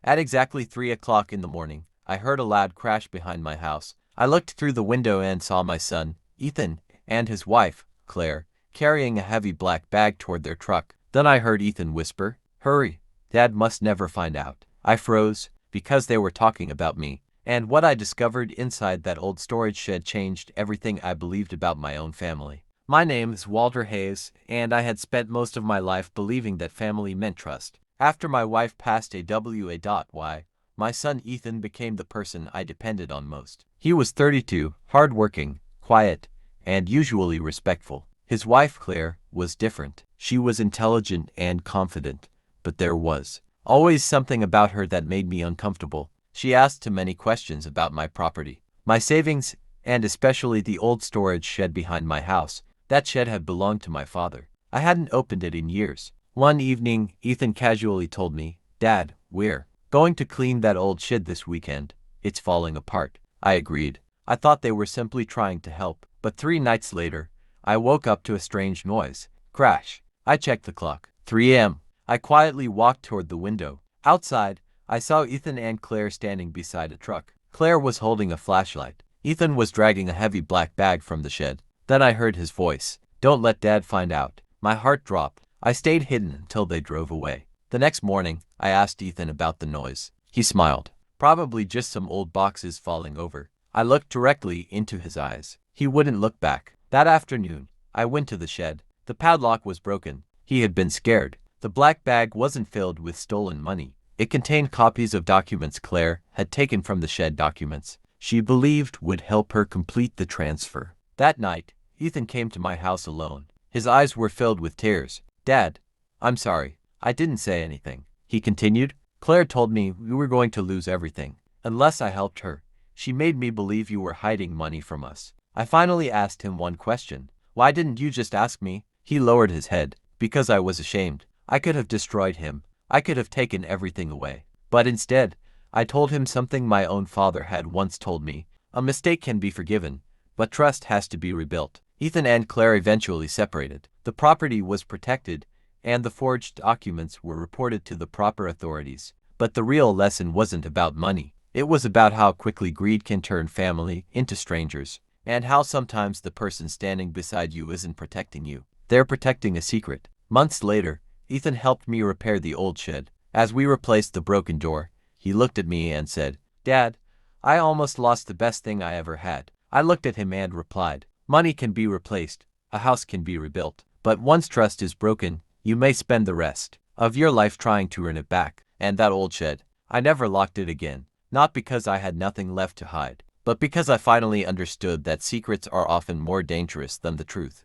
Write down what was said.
At exactly 3 o'clock in the morning, I heard a loud crash behind my house. I looked through the window and saw my son, Ethan, and his wife, Claire, carrying a heavy black bag toward their truck. Then I heard Ethan whisper, "Hurry, Dad must never find out." I froze, because they were talking about me, and what I discovered inside that old storage shed changed everything I believed about my own family. My name is Walter Hayes, and I had spent most of my life believing that family meant trust. After my wife passed away, my son Ethan became the person I depended on most. He was 32, hardworking, quiet, and usually respectful. His wife, Claire, was different. She was intelligent and confident, but there was always something about her that made me uncomfortable. She asked too many questions about my property, my savings, and especially the old storage shed behind my house. That shed had belonged to my father. I hadn't opened it in years. One evening, Ethan casually told me, "Dad, we're going to clean that old shed this weekend. It's falling apart." I agreed. I thought they were simply trying to help. But 3 nights later, I woke up to a strange noise. Crash. I checked the clock. 3 a.m. I quietly walked toward the window. Outside, I saw Ethan and Claire standing beside a truck. Claire was holding a flashlight. Ethan was dragging a heavy black bag from the shed. Then I heard his voice. "Don't let Dad find out." My heart dropped. I stayed hidden until they drove away. The next morning, I asked Ethan about the noise. He smiled. "Probably just some old boxes falling over." I looked directly into his eyes. He wouldn't look back. That afternoon, I went to the shed. The padlock was broken. He had been scared. The black bag wasn't filled with stolen money. It contained copies of documents Claire had taken from the shed documents she believed would help her complete the transfer. That night, Ethan came to my house alone. His eyes were filled with tears. "Dad, I'm sorry. I didn't say anything," he continued. "Claire told me we were going to lose everything unless I helped her. She made me believe you were hiding money from us." I finally asked him one question. "Why didn't you just ask me?" He lowered his head. "Because I was ashamed. I could have destroyed him. I could have taken everything away. But instead, I told him something my own father had once told me. A mistake can be forgiven, but trust has to be rebuilt." Ethan and Claire eventually separated. The property was protected, and the forged documents were reported to the proper authorities. But the real lesson wasn't about money. It was about how quickly greed can turn family into strangers, and how sometimes the person standing beside you isn't protecting you. They're protecting a secret. Months later, Ethan helped me repair the old shed. As we replaced the broken door, he looked at me and said, "Dad, I almost lost the best thing I ever had." I looked at him and replied, "Money can be replaced, a house can be rebuilt, but once trust is broken, you may spend the rest of your life trying to earn it back." And that old shed, I never locked it again, not because I had nothing left to hide, but because I finally understood that secrets are often more dangerous than the truth.